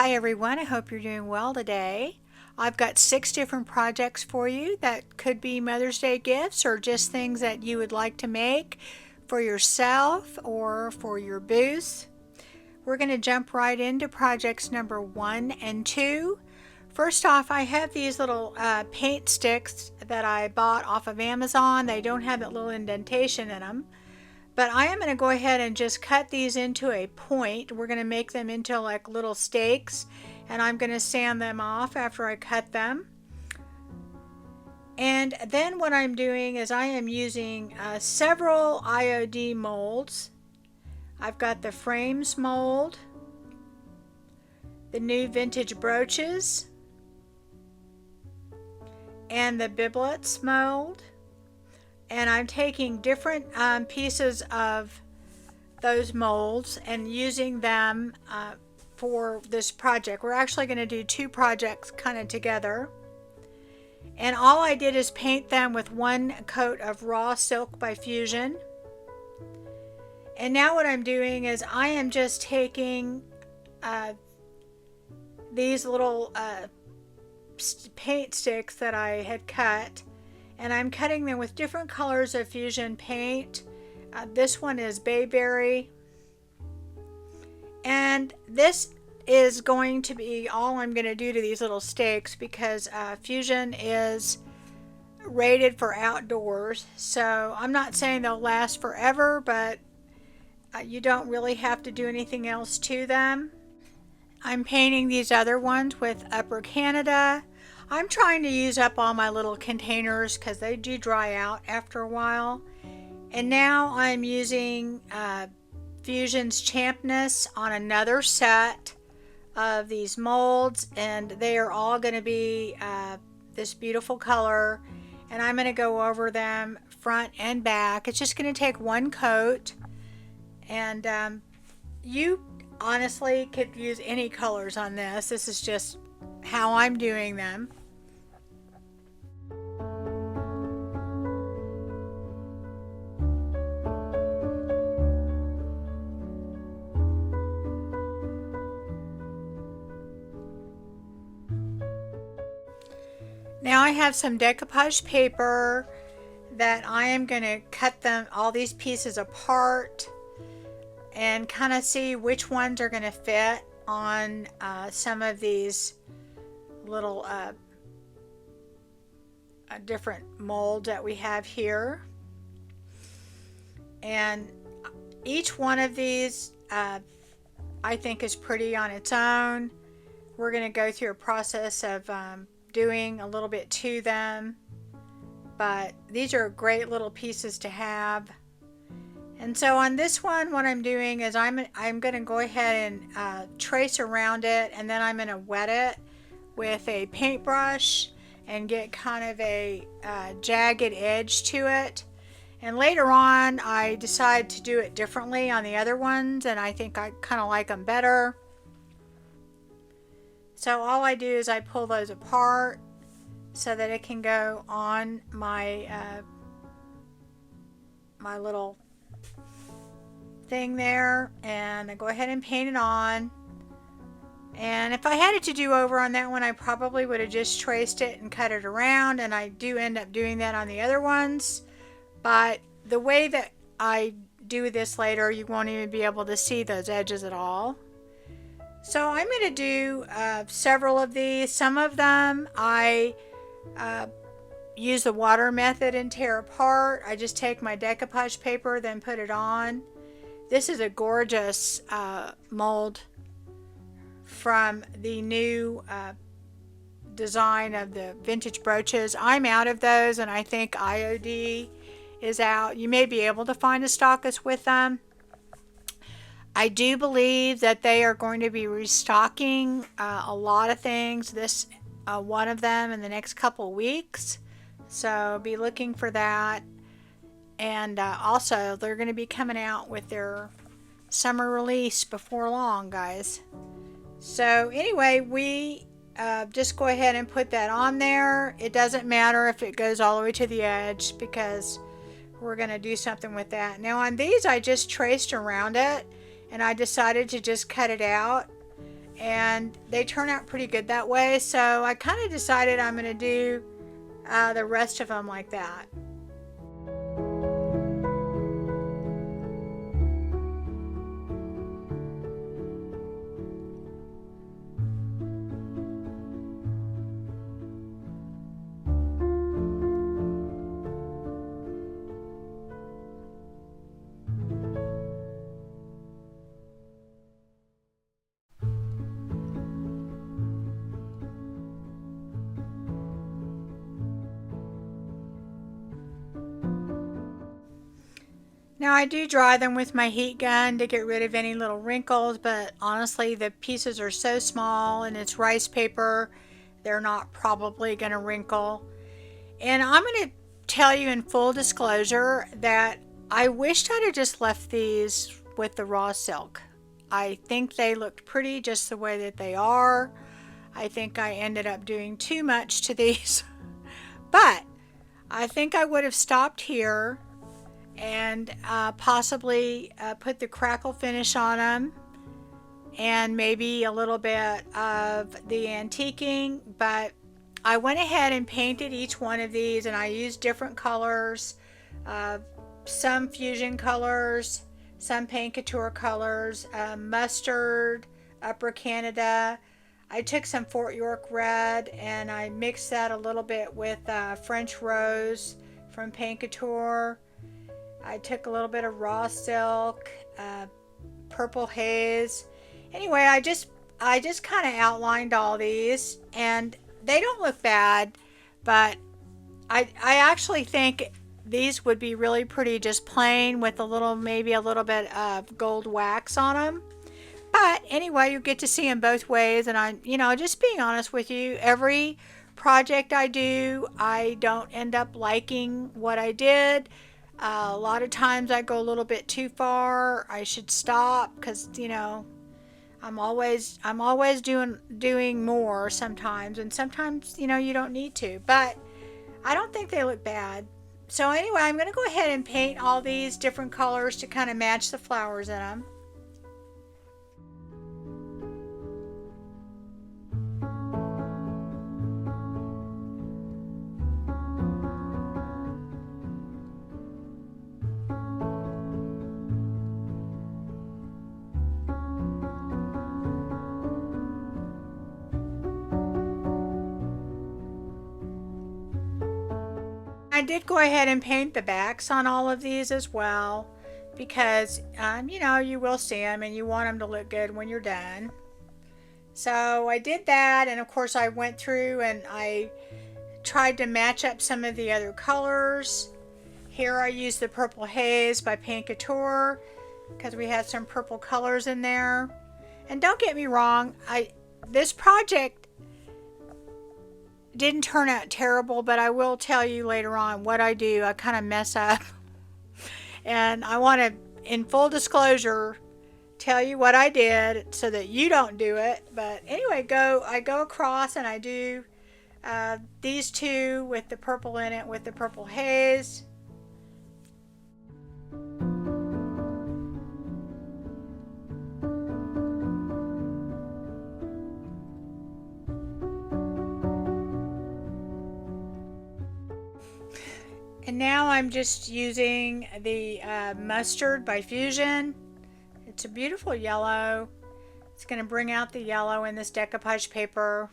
Hi everyone, I hope you're doing well today. I've got 6 different projects for you that could be Mother's Day gifts or just things that you would like to make for yourself or for your booth. We're going to jump right into projects number 1 and 2. First off, I have these little paint sticks that I bought off of Amazon. They don't have that little indentation in them. But I am going to go ahead and just cut these into a point. We're going to make them into like little stakes, and I'm going to sand them off after I cut them. And then what I'm doing is I am using several IOD molds. I've got the frames mold, the new vintage brooches, and the biblets mold. And I'm taking different pieces of those molds and using them for this project. We're actually going to do 2 projects kind of together. And all I did is paint them with 1 coat of raw silk by Fusion. And now what I'm doing is I am just taking these little paint sticks that I had cut, and I'm cutting them with different colors of Fusion paint. This one is Bayberry. And this is going to be all I'm going to do to these little stakes because Fusion is rated for outdoors. So I'm not saying they'll last forever, but you don't really have to do anything else to them. I'm painting these other ones with Upper Canada. I'm trying to use up all my little containers because they do dry out after a while. And now I'm using Fusion's Champness on another set of these molds, and they are all going to be this beautiful color, and I'm going to go over them front and back. It's just going to take 1 coat, and you honestly could use any colors on this. This is just how I'm doing them. Now I have some decoupage paper that I am going to cut them, all these pieces apart, and kind of see which ones are going to fit on some of these little different molds that we have here. And each one of these I think is pretty on its own. We're going to go through a process of doing a little bit to them, but these are great little pieces to have. And so on this one, what I'm doing is I'm going to go ahead and trace around it, and then I'm going to wet it with a paintbrush and get kind of a jagged edge to it. And later on I decide to do it differently on the other ones, and I think I kind of like them better. So all I do is I pull those apart so that it can go on my my little thing there, and I go ahead and paint it on. And if I had it to do over on that one, I probably would have just traced it and cut it around, and I do end up doing that on the other ones. But the way that I do this later, you won't even be able to see those edges at all. So I'm going to do several of these. Some of them I use the water method and tear apart. I just take my decoupage paper, then put it on. This is a gorgeous mold from the new design of the vintage brooches. I'm out of those, and I think IOD is out. You may be able to find a stockist with them. I do believe that they are going to be restocking a lot of things, this one of them in the next couple weeks, so be looking for that. And also they're going to be coming out with their summer release before long, guys. So anyway, we just go ahead and put that on there. It doesn't matter if it goes all the way to the edge because we're going to do something with that. Now on these I just traced around it, and I decided to just cut it out, and they turn out pretty good that way. So I kind of decided I'm going to do the rest of them like that. Now I do dry them with my heat gun to get rid of any little wrinkles, but honestly the pieces are so small and it's rice paper, they're not probably going to wrinkle. And I'm going to tell you in full disclosure that I wished I'd have just left these with the raw silk. I think they looked pretty just the way that they are. I think I ended up doing too much to these, but I think I would have stopped here and possibly put the crackle finish on them and maybe a little bit of the antiquing, but I went ahead and painted each one of these, and I used different colors, some fusion colors, some paint couture colors, mustard, upper Canada. I took some Fort York red and I mixed that a little bit with French rose from paint couture. I took a little bit of raw silk, purple haze. Anyway, I just kind of outlined all these, and they don't look bad, but I actually think these would be really pretty just plain with maybe a little bit of gold wax on them. But anyway, you get to see them both ways, and just being honest with you, every project I do, I don't end up liking what I did. A lot of times I go a little bit too far. I should stop because, I'm always doing more sometimes, and sometimes, you don't need to, but I don't think they look bad. So anyway, I'm going to go ahead and paint all these different colors to kind of match the flowers in them. I did go ahead and paint the backs on all of these as well because, you will see them and you want them to look good when you're done. So I did that, and of course I went through and I tried to match up some of the other colors. Here I used the Purple Haze by Paint Couture because we had some purple colors in there. And don't get me wrong, this project didn't turn out terrible, but I will tell you later on what I do. I kind of mess up, and I want to, in full disclosure, tell you what I did so that you don't do it. But anyway, I go across and I do these two with the purple in it with the Purple Haze. And now I'm just using the Mustard by Fusion. It's a beautiful yellow. It's going to bring out the yellow in this decoupage paper.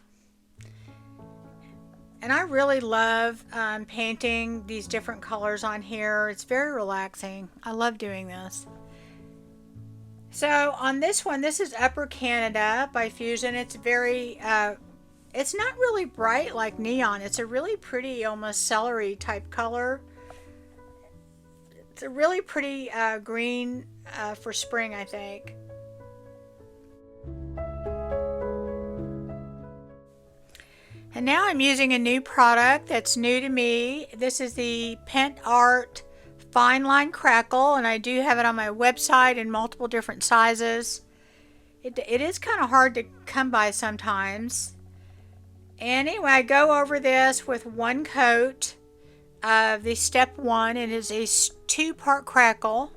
And I really love painting these different colors on here. It's very relaxing. I love doing this. So on this one, this is Upper Canada by Fusion. It's very, it's not really bright like neon. It's a really pretty, almost celery type color. It's a really pretty green for spring, I think. And now I'm using a new product that's new to me. This is the Pent Art Fine Line Crackle, and I do have it on my website in multiple different sizes. It is kind of hard to come by sometimes. Anyway, I go over this with one coat of the step one. It is a 2-part crackle.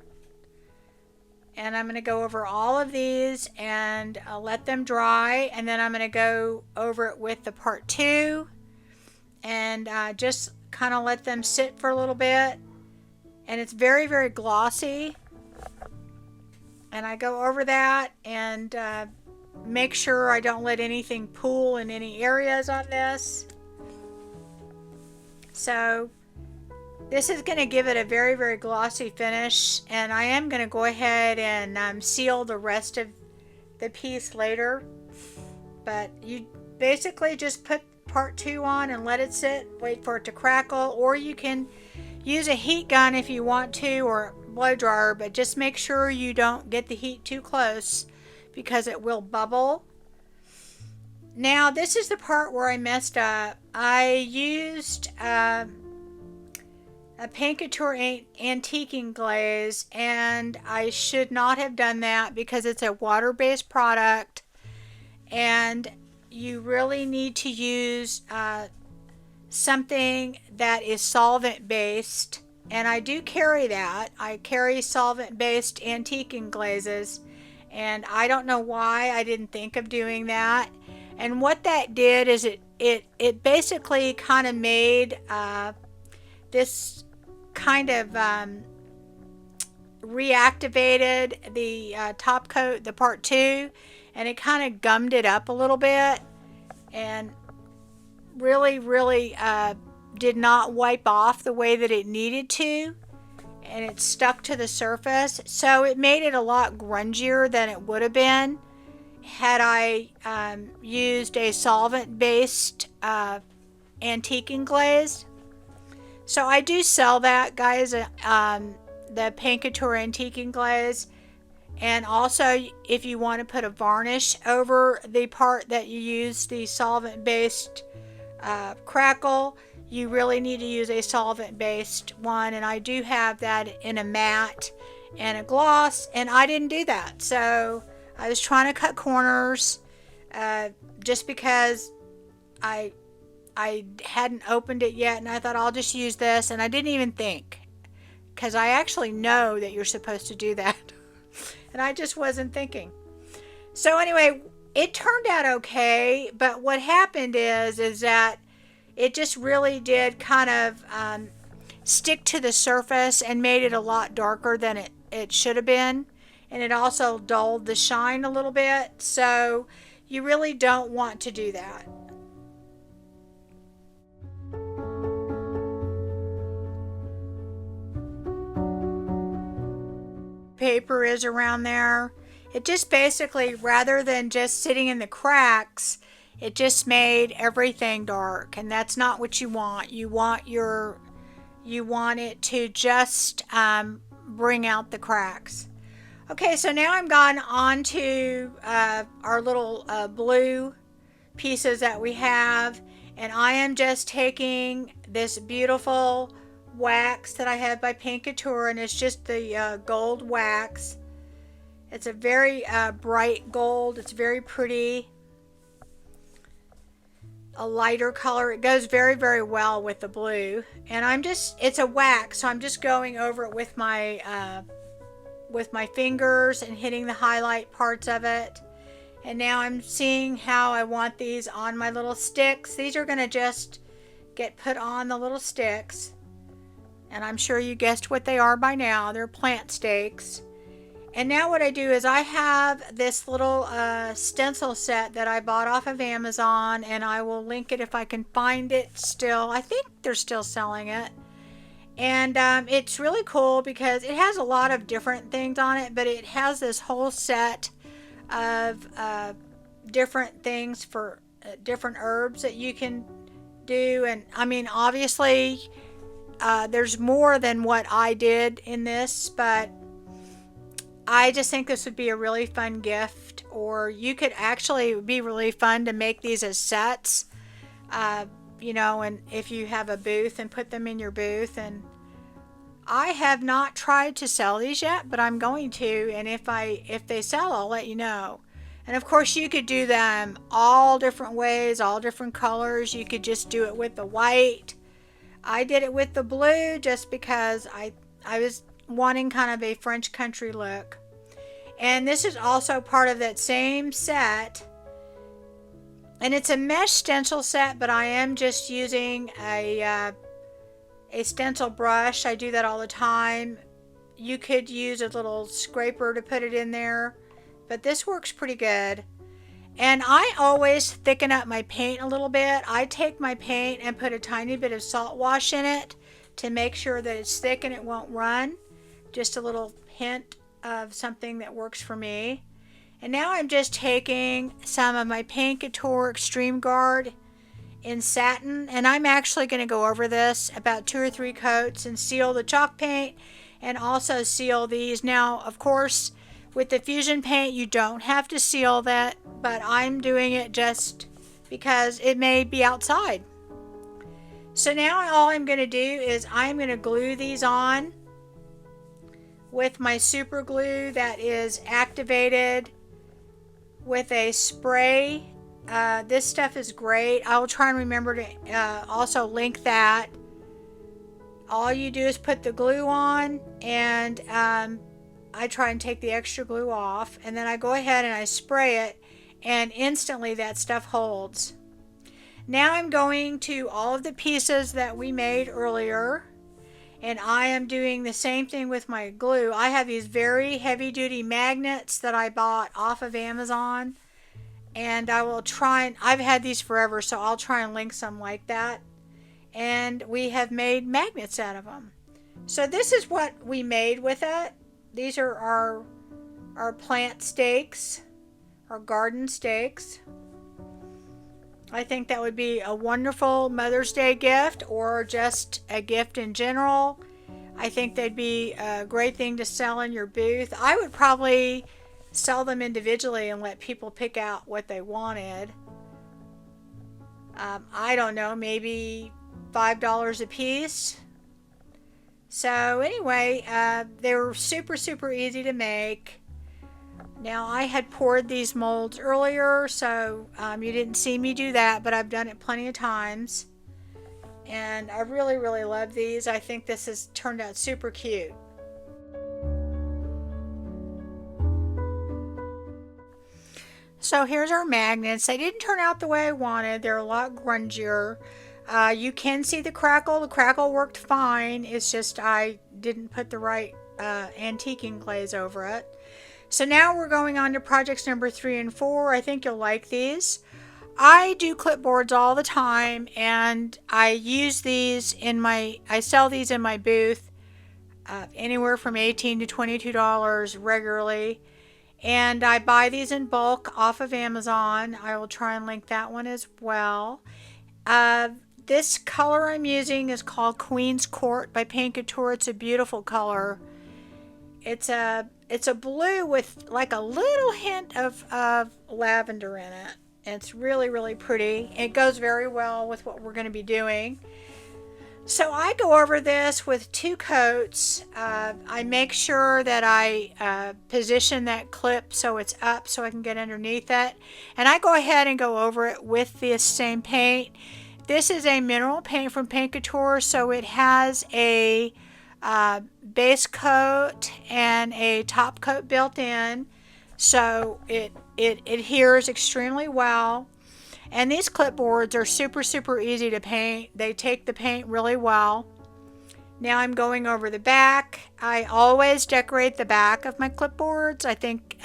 and I'm going to go over all of these and let them dry, and then I'm going to go over it with the part 2 and just kind of let them sit for a little bit. And it's very, very glossy, and I go over that and make sure I don't let anything pool in any areas on this. So this is going to give it a very, very glossy finish, and I am going to go ahead and seal the rest of the piece later. But you basically just put part 2 on and let it sit, wait for it to crackle, or you can use a heat gun if you want to, or blow dryer, but just make sure you don't get the heat too close because it will bubble. Now this is the part where I messed up. I used a Paint Couture antiquing glaze, and I should not have done that because it's a water-based product, and you really need to use something that is solvent-based, and I do carry that. I carry solvent-based antiquing glazes, and I don't know why I didn't think of doing that. And what that did is it basically kind of made this kind of reactivated the top coat, the part 2, and it kind of gummed it up a little bit, and really did not wipe off the way that it needed to, and it stuck to the surface. So it made it a lot grungier than it would have been had I used a solvent-based antiquing glaze. So I do sell that, guys, the Paint Couture antiquing glaze. And also, if you want to put a varnish over the part that you use the solvent-based Crackle, you really need to use a solvent-based one. And I do have that in a matte and a gloss, and I didn't do that. So I was trying to cut corners just because I hadn't opened it yet, and I thought I'll just use this, and I didn't even think, because I actually know that you're supposed to do that and I just wasn't thinking. So anyway, it turned out okay, but what happened is that it just really did kind of stick to the surface and made it a lot darker than it should have been, and it also dulled the shine a little bit. So you really don't want to do that. Paper is around there. It just basically, rather than just sitting in the cracks, it just made everything dark, and that's not what you want. You want it to just bring out the cracks. Okay, so now I'm gone on to our little blue pieces that we have, and I am just taking this beautiful wax that I have by Paint Couture, and it's just the gold wax. It's a very bright gold. It's very pretty. A lighter color. It goes very, very well with the blue. And it's a wax, so I'm just going over it with my fingers and hitting the highlight parts of it. And now I'm seeing how I want these on my little sticks. These are going to just get put on the little sticks. And I'm sure you guessed what they are by now. They're plant stakes. And now what I do is I have this little stencil set that I bought off of Amazon, and I will link it if I can find it still. I think they're still selling it. And it's really cool because it has a lot of different things on it, but it has this whole set of different things for different herbs that you can do. And I mean, obviously, there's more than what I did in this, but I just think this would be a really fun gift, or you could actually, it would be really fun to make these as sets, you know, and if you have a booth and put them in your booth. And I have not tried to sell these yet, but I'm going to, and if they sell, I'll let you know. And of course you could do them all different ways, all different colors. You could just do it with the white. I did it with the blue just because I was wanting kind of a French country look. And this is also part of that same set. And it's a mesh stencil set, but I am just using a stencil brush. I do that all the time. You could use a little scraper to put it in there, but this works pretty good. And I always thicken up my paint a little bit. I take my paint and put a tiny bit of salt wash in it to make sure that it's thick and it won't run. Just a little hint of something that works for me. And now I'm just taking some of my Paint Couture Extreme Guard in satin, and I'm actually going to go over this about 2 or 3 coats and seal the chalk paint and also seal these. Now, of course, with the fusion paint you don't have to seal that, but I'm doing it just because it may be outside. So now all I'm going to do is I'm going to glue these on with my super glue that is activated with a spray. This stuff is great. I will try and remember to also link that. All you do is put the glue on, and I try and take the extra glue off, and then I go ahead and I spray it, and instantly that stuff holds. Now I'm going to all of the pieces that we made earlier, and I am doing the same thing with my glue. I have these very heavy duty magnets that I bought off of Amazon, and I will try and, I've had these forever, so I'll try and link some like that. And we have made magnets out of them. So this is what we made with it. These are our plant stakes, our garden stakes. I think that would be a wonderful Mother's Day gift, or just a gift in general. I think they'd be a great thing to sell in your booth. I would probably sell them individually and let people pick out what they wanted. I don't know, maybe $5 a piece. So anyway, they were super, super easy to make. Now, I had poured these molds earlier, so you didn't see me do that, but I've done it plenty of times. And I really, really love these. I think this has turned out super cute. So here's our magnets. They didn't turn out the way I wanted. They're a lot grungier. You can see the crackle. The crackle worked fine. It's just I didn't put the right antiquing glaze over it. So now we're going on to projects number 3 and 4. I think you'll like these. I do clipboards all the time, and I use these I sell these in my booth anywhere from $18 to $22 regularly. And I buy these in bulk off of Amazon. I will try and link that one as well. This color I'm using is called Queen's Court by Paint Couture. It's a beautiful color. It's a blue with like a little hint of lavender in it. It's really, really pretty. It goes very well with what we're going to be doing. So I go over this with 2 coats. I make sure that I position that clip so it's up so I can get underneath it. And I go ahead and go over it with this same paint. This is a mineral paint from Paint Couture, so it has a base coat and a top coat built in, so it adheres extremely well. And these clipboards are super, super easy to paint. They take the paint really well. Now I'm going over the back. I always decorate the back of my clipboards. I think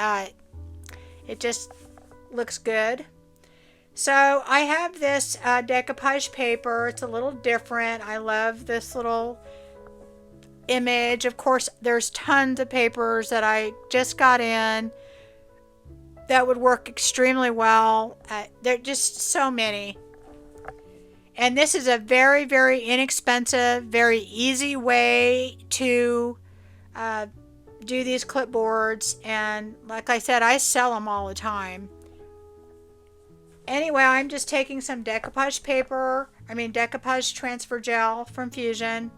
it just looks good. So I have this decoupage paper. It's a little different. I love this little image. Of course, there's tons of papers that I just got in that would work extremely well. There are just so many. And this is a very, very inexpensive, very easy way to do these clipboards. And like I said, I sell them all the time. Anyway, I'm just taking some decoupage transfer gel from Fusion.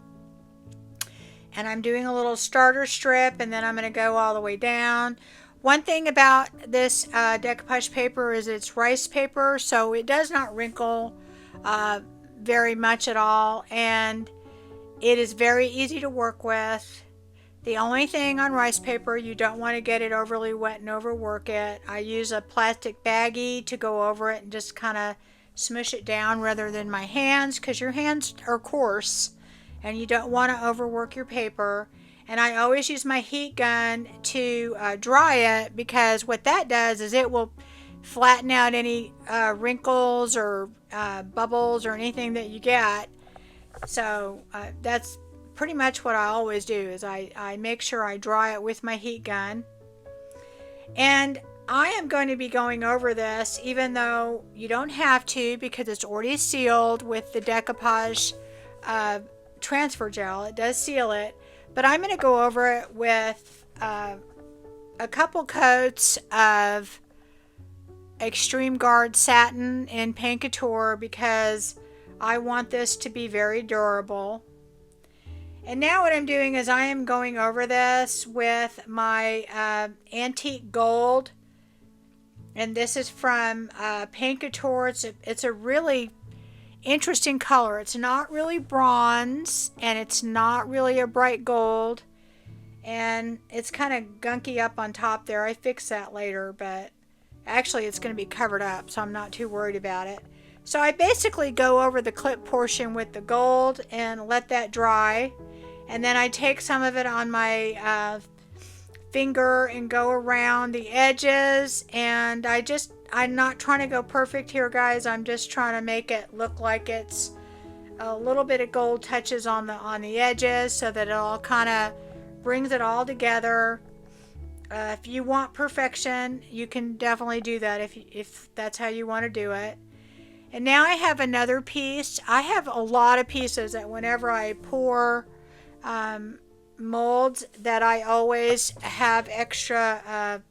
And I'm doing a little starter strip, and then I'm going to go all the way down. One thing about this decoupage paper is it's rice paper, so it does not wrinkle very much at all, and it is very easy to work with. The only thing on rice paper, you don't want to get it overly wet and overwork it. I use a plastic baggie to go over it and just kind of smush it down rather than my hands, because your hands are coarse and you don't want to overwork your paper. And I always use my heat gun to dry it, because what that does is it will flatten out any wrinkles or bubbles or anything that you get. So that's pretty much what I always do, is I make sure I dry it with my heat gun. And I am going to be going over this, even though you don't have to, because it's already sealed with the decoupage transfer gel. It does seal it, but I'm going to go over it with a couple coats of Extreme Guard satin in Paint Couture, because I want this to be very durable. And now what I'm doing is I am going over this with my antique gold. And this is from Paint Couture. It's a really interesting color. It's not really bronze, and it's not really a bright gold. And it's kind of gunky up on top there. I fix that later, but actually it's going to be covered up, so I'm not too worried about it. So I basically go over the clip portion with the gold and let that dry. And then I take some of it on my finger and go around the edges. And I'm not trying to go perfect here, guys. I'm just trying to make it look like it's a little bit of gold touches on the edges, so that it all kind of brings it all together. If you want perfection, you can definitely do that if that's how you want to do it. And now I have another piece. I have a lot of pieces that whenever I pour molds, that I always have extra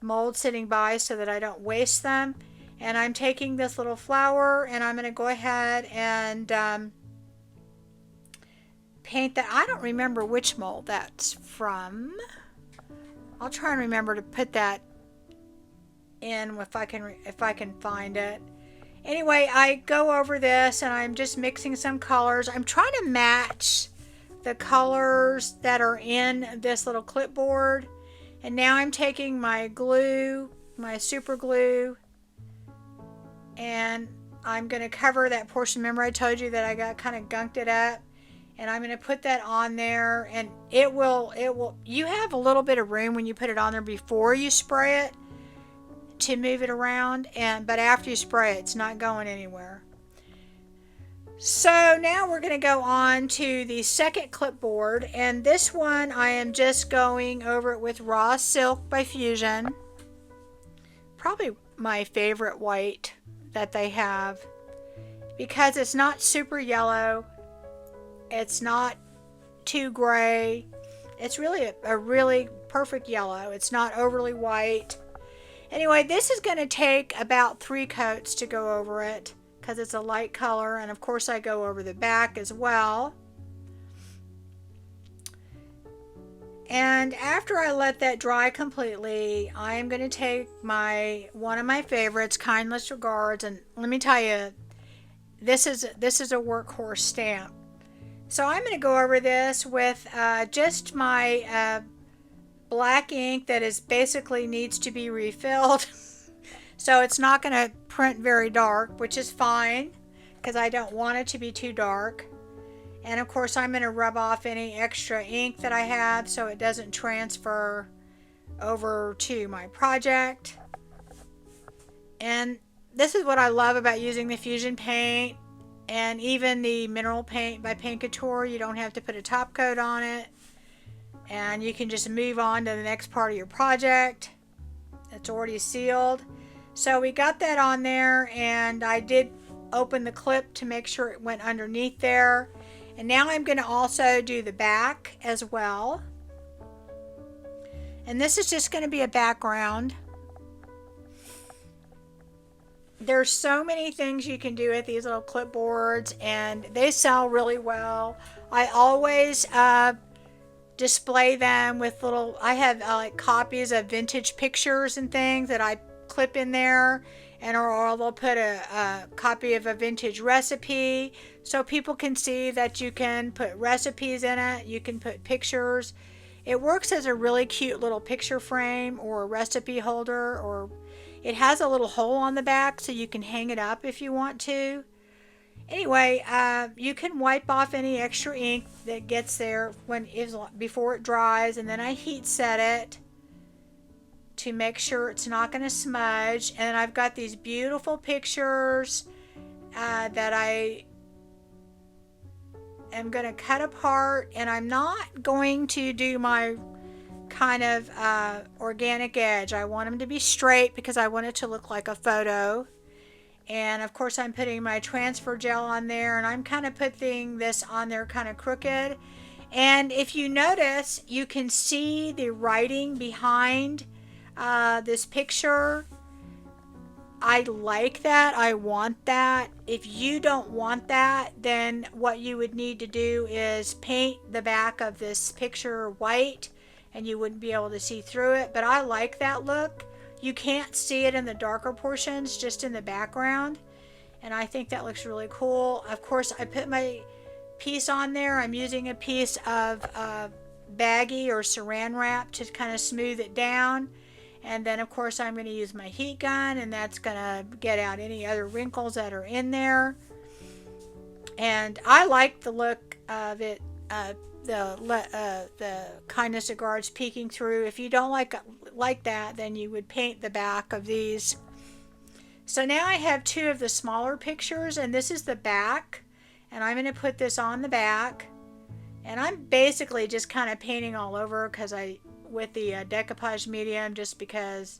molds sitting by so that I don't waste them. And I'm taking this little flower and I'm going to go ahead and paint that. I don't remember which mold that's from. I'll try and remember to put that in if I can find it. Anyway, I go over this and I'm just mixing some colors. I'm trying to match the colors that are in this little clipboard. And now I'm taking my glue, my super glue, and I'm going to cover that portion. Remember I told you that I got kind of gunked it up? And I'm going to put that on there, and it will, you have a little bit of room when you put it on there before you spray it to move it around, but after you spray it, it's not going anywhere. So now we're going to go on to the second clipboard, and this one I am just going over it with Raw Silk by Fusion. Probably my favorite white that they have, because it's not super yellow, it's not too gray, it's really a really perfect yellow. It's not overly white. Anyway, this is going to take about 3 coats to go over it, because it's a light color, and of course I go over the back as well. And after I let that dry completely, I am going to take one of my favorites, Kindness Regards, and let me tell you, this is a workhorse stamp. So I'm going to go over this with just my black ink that is basically needs to be refilled. So it's not going to print very dark, which is fine, because I don't want it to be too dark. And of course I'm going to rub off any extra ink that I have so it doesn't transfer over to my project. And this is what I love about using the Fusion paint and even the mineral paint by Paint Couture. You don't have to put a top coat on it, and you can just move on to the next part of your project. It's already sealed. So we got that on there, and I did open the clip to make sure it went underneath there. And now I'm going to also do the back as well. And this is just going to be a background. There's so many things you can do with these little clipboards, and they sell really well. I always display them with little, I have like copies of vintage pictures and things that I clip in there, and or they'll put a copy of a vintage recipe so people can see that you can put recipes in it, you can put pictures. It works as a really cute little picture frame or a recipe holder, or it has a little hole on the back so you can hang it up if you want to. Anyway, you can wipe off any extra ink that gets there before it dries, and then I heat set it to make sure it's not going to smudge. And I've got these beautiful pictures that I am going to cut apart, and I'm not going to do my kind of organic edge. I want them to be straight because I want it to look like a photo. And of course I'm putting my transfer gel on there, and I'm kind of putting this on there kind of crooked. And if you notice, you can see the writing behind this picture. I like that. I want that. If you don't want that, then what you would need to do is paint the back of this picture white, and you wouldn't be able to see through it. But I like that look. You can't see it in the darker portions, just in the background. And I think that looks really cool. Of course, I put my piece on there. I'm using a piece of baggy or saran wrap to kind of smooth it down. And then, of course, I'm going to use my heat gun, and that's going to get out any other wrinkles that are in there. And I like the look of it, the kindness of guards peeking through. If you don't like that, then you would paint the back of these. So now I have two of the smaller pictures, and this is the back, and I'm going to put this on the back. And I'm basically just kind of painting all over with the decoupage medium, just because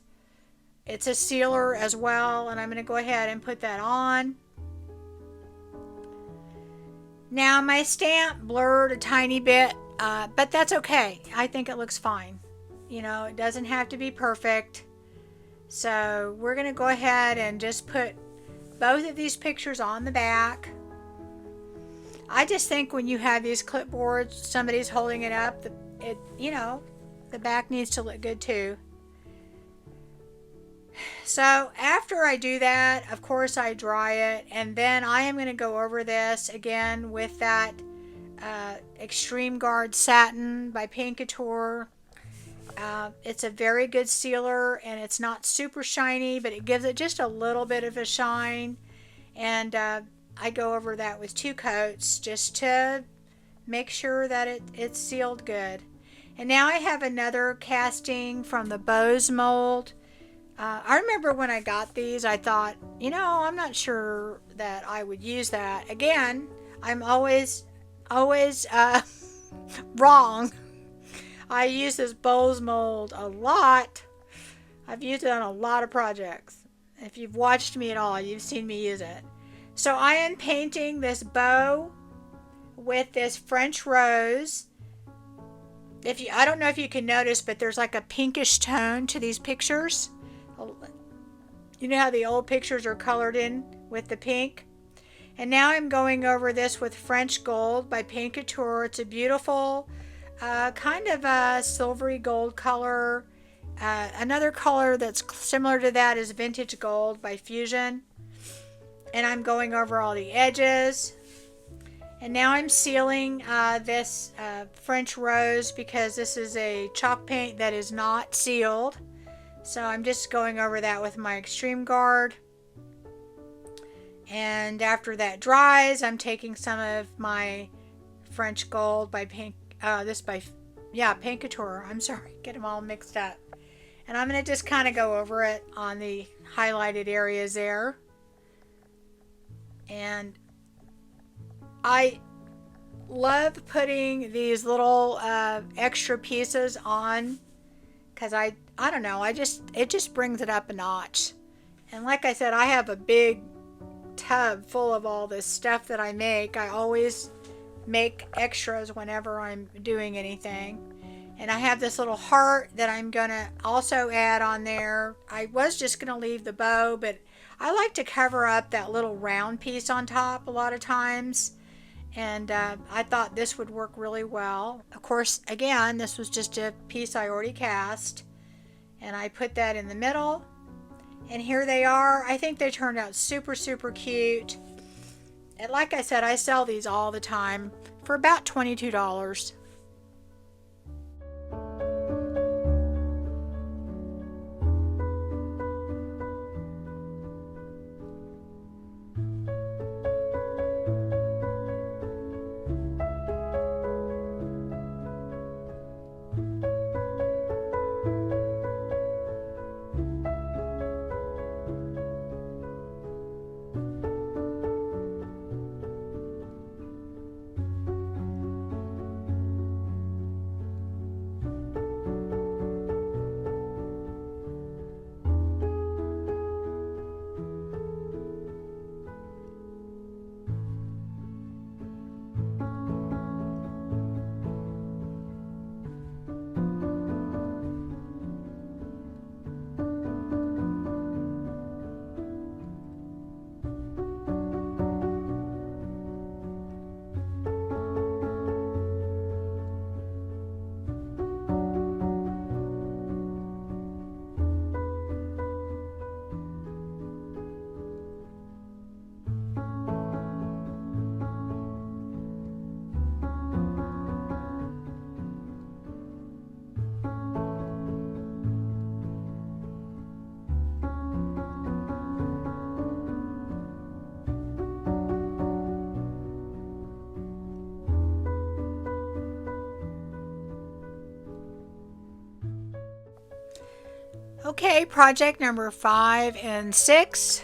it's a sealer as well. And I'm going to go ahead and put that on. Now my stamp blurred a tiny bit, but that's okay. I think it looks fine. You know, it doesn't have to be perfect. So we're going to go ahead and just put both of these pictures on the back. I just think when you have these clipboards, somebody's holding it up, the back needs to look good too. So after I do that, of course I dry it, and then I am going to go over this again with that Extreme Guard Satin by Paint Couture. It's a very good sealer, and it's not super shiny, but it gives it just a little bit of a shine. And I go over that with 2 coats just to make sure that it's sealed good. And now I have another casting from the Bose mold. I remember when I got these, I thought, I'm not sure that I would use that. Again, I'm always wrong. I use this Bose mold a lot. I've used it on a lot of projects. If you've watched me at all, you've seen me use it. So I am painting this bow with this French rose. I don't know if you can notice, but there's like a pinkish tone to these pictures. You know how the old pictures are colored in with the pink? And now I'm going over this with French Gold by Paint Couture. It's a beautiful kind of a silvery gold color. Another color that's similar to that is Vintage Gold by Fusion. And I'm going over all the edges. And now I'm sealing this French Rose, because this is a chalk paint that is not sealed. So I'm just going over that with my Extreme Guard. And after that dries, I'm taking some of my French Gold by Paint Couture. I'm sorry, get them all mixed up. And I'm going to just kind of go over it on the highlighted areas there. And I love putting these little extra pieces on, because I don't know, it just brings it up a notch. And like I said, I have a big tub full of all this stuff that I make. I always make extras whenever I'm doing anything. And I have this little heart that I'm gonna also add on there. I was just gonna leave the bow, but I like to cover up that little round piece on top a lot of times. And I thought this would work really well. Of course, again, this was just a piece I already cast. And I put that in the middle. And here they are. I think they turned out super, super cute. And like I said, I sell these all the time for about $22. Okay, project number 5 and 6.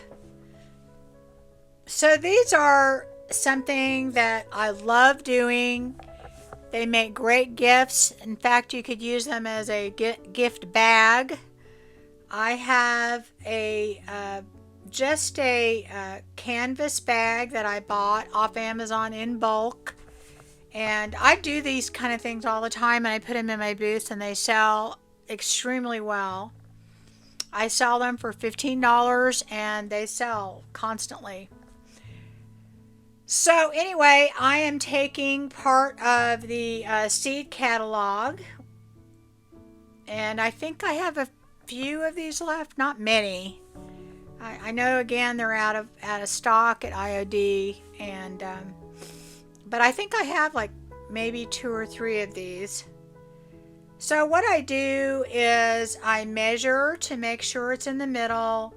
So these are something that I love doing. They make great gifts. In fact, you could use them as a gift bag. I have just a canvas bag that I bought off Amazon in bulk. And I do these kind of things all the time, and I put them in my booth, and they sell extremely well. I sell them for $15, and they sell constantly. So anyway, I am taking part of the seed catalog, and I think I have a few of these left, not many. I know again they're out of stock at IOD, and but I think I have like maybe 2 or 3 of these. So what I do is I measure to make sure it's in the middle,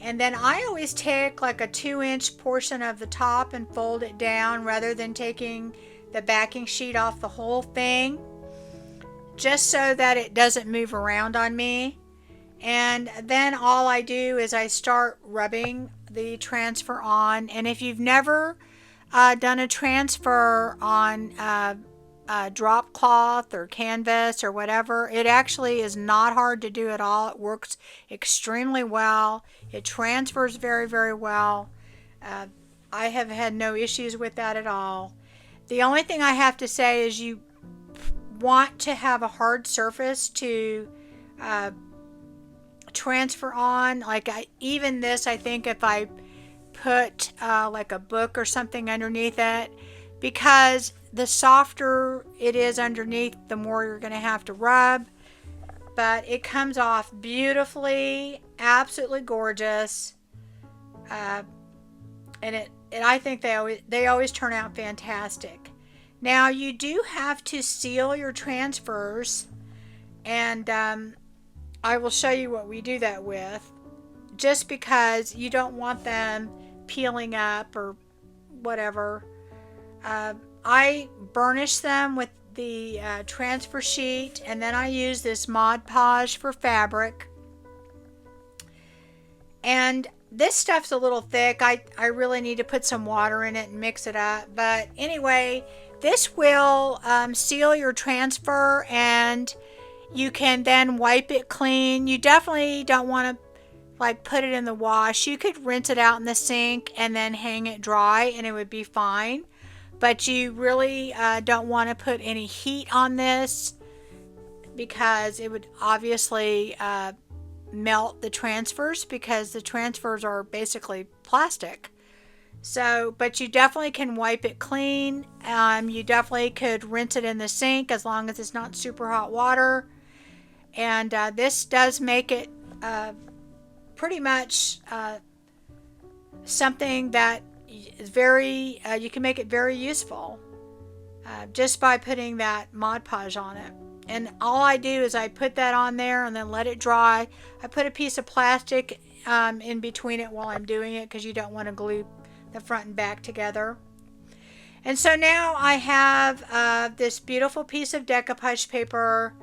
and then I always take like a 2-inch portion of the top and fold it down rather than taking the backing sheet off the whole thing, just so that it doesn't move around on me. And then all I do is I start rubbing the transfer on. And if you've never done a transfer on drop cloth or canvas or whatever, it actually is not hard to do at all. It works extremely well. It transfers very, very well. I have had no issues with that at all. The only thing I have to say is you want to have a hard surface to transfer on. Like even this, I think if I put like a book or something underneath it, because the softer it is underneath, the more you're going to have to rub. But it comes off beautifully, absolutely gorgeous, and I think they always turn out fantastic. Now you do have to seal your transfers, and I will show you what we do that with, just because you don't want them peeling up or whatever. I burnish them with the transfer sheet, and then I use this Mod Podge for fabric. And this stuff's a little thick. I really need to put some water in it and mix it up. But anyway, this will seal your transfer, and you can then wipe it clean. You definitely don't want to like put it in the wash. You could rinse it out in the sink and then hang it dry, and it would be fine. But you really don't want to put any heat on this, because it would obviously melt the transfers, because the transfers are basically plastic. So, but you definitely can wipe it clean. You definitely could rinse it in the sink as long as it's not super hot water. And this does make it pretty much something that is very, you can make it very useful just by putting that Mod Podge on it. And all I do is I put that on there and then let it dry. I put a piece of plastic in between it while I'm doing it, because you don't want to glue the front and back together. And so now I have this beautiful piece of decoupage paper,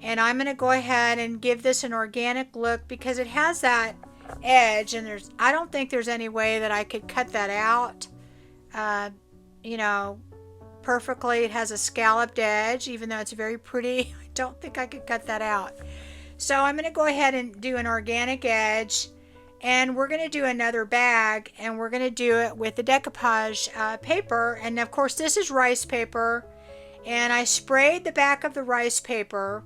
and I'm going to go ahead and give this an organic look, because it has that edge, and I don't think there's any way that I could cut that out you know, perfectly. It has a scalloped edge, even though it's very pretty. I don't think I could cut that out. So I'm going to go ahead and do an organic edge, and we're going to do another bag, and we're going to do it with the decoupage paper. And of course this is rice paper, and I sprayed the back of the rice paper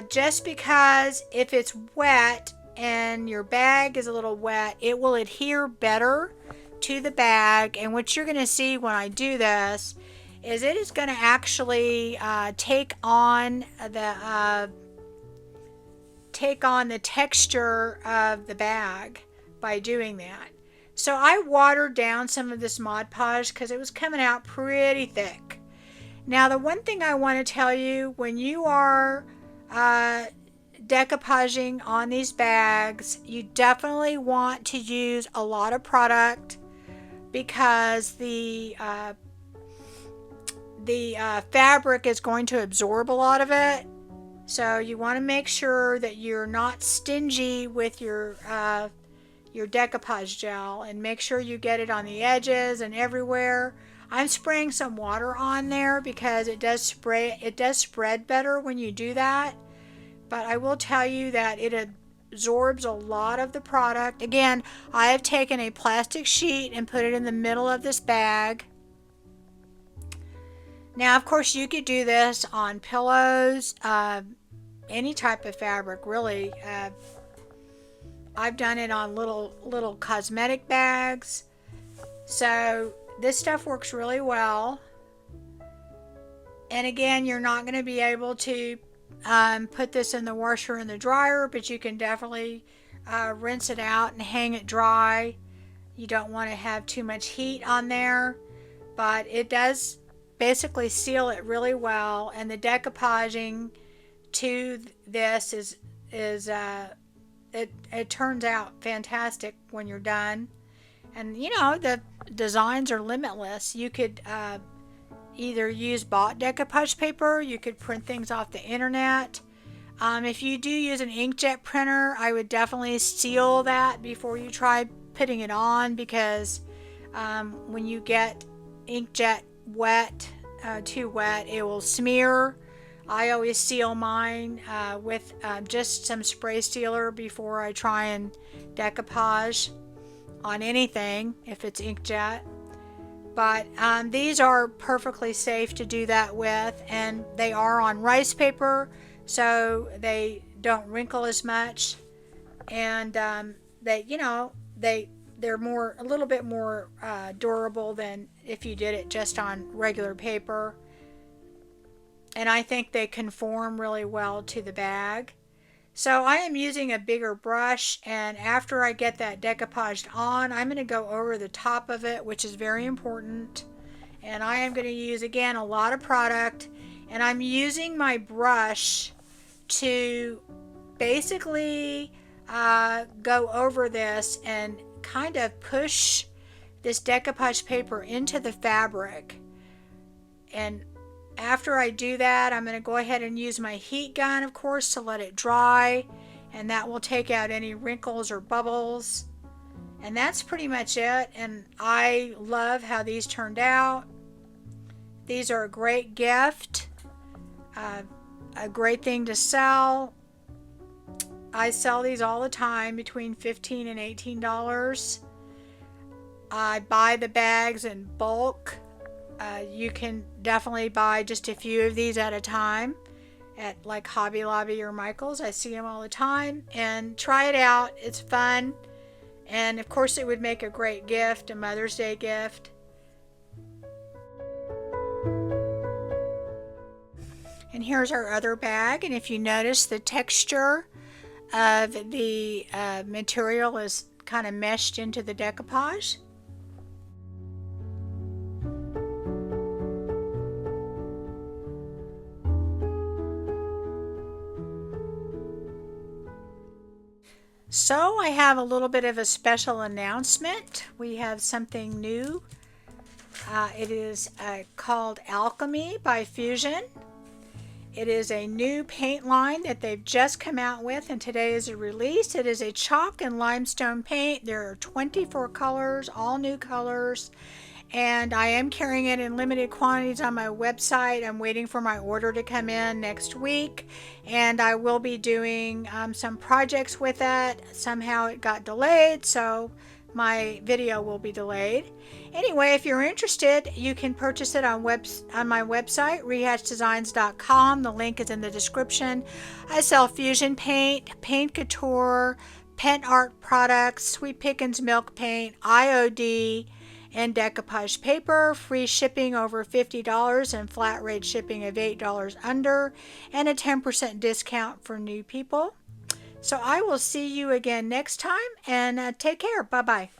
just because if it's wet and your bag is a little wet, it will adhere better to the bag. And what you're going to see when I do this is it is going to actually take on the texture of the bag by doing that. So I watered down some of this Mod Podge because it was coming out pretty thick. Now the one thing I want to tell you, when you are decoupaging on these bags, you definitely want to use a lot of product, because the fabric is going to absorb a lot of it. So you want to make sure that you're not stingy with your decoupage gel, and make sure you get it on the edges and everywhere. I'm spraying some water on there because it does spread better when you do that. But I will tell you that it absorbs a lot of the product. Again, I have taken a plastic sheet and put it in the middle of this bag. Now, of course, you could do this on pillows, any type of fabric, really. I've done it on little cosmetic bags. So this stuff works really well. And again, you're not going to be able to put this in the washer and the dryer, but you can definitely rinse it out and hang it dry. You don't want to have too much heat on there, but it does basically seal it really well. And the decoupaging to this is it turns out fantastic when you're done. And you know, the designs are limitless. You could either use bought decoupage paper, you could print things off the internet. If you do use an inkjet printer, I would definitely seal that before you try putting it on, because when you get inkjet wet, too wet, it will smear. I always seal mine with just some spray sealer before I try and decoupage on anything if it's inkjet. But these are perfectly safe to do that with, and they are on rice paper, so they don't wrinkle as much, and they're a little bit more durable than if you did it just on regular paper. And I think they conform really well to the bag. So I am using a bigger brush, and after I get that decoupaged on, I'm going to go over the top of it, which is very important. And I am going to use, again, a lot of product, and I'm using my brush to basically go over this and kind of push this decoupage paper into the fabric. And after I do that, I'm going to go ahead and use my heat gun, of course, to let it dry, and that will take out any wrinkles or bubbles. And that's pretty much it, and I love how these turned out. These are a great gift, a great thing to sell. I sell these all the time between $15 and $18. I buy the bags in bulk. You can definitely buy just a few of these at a time at like Hobby Lobby or Michael's. I see them all the time, and try it out. It's fun, and of course it would make a great gift, a Mother's Day gift. And here's our other bag, and if you notice, the texture of the material is kind of meshed into the decoupage. So I have a little bit of a special announcement. We have something new. It is called Alchemy by Fusion. It is a new paint line that they've just come out with, and today is a release. It is a chalk and limestone paint. There are 24 colors, all new colors, and I am carrying it in limited quantities on my website. I'm waiting for my order to come in next week, and I will be doing some projects with it. Somehow it got delayed, so my video will be delayed. Anyway, if you're interested, you can purchase it on my website, rehatchdesigns.com. The link is in the description. I sell Fusion paint, Paint Couture, Pet Art products, Sweet Pickins milk paint, IOD, and decoupage paper. Free shipping over $50 and flat rate shipping of $8 under, and a 10% discount for new people. So I will see you again next time, and take care. Bye-bye.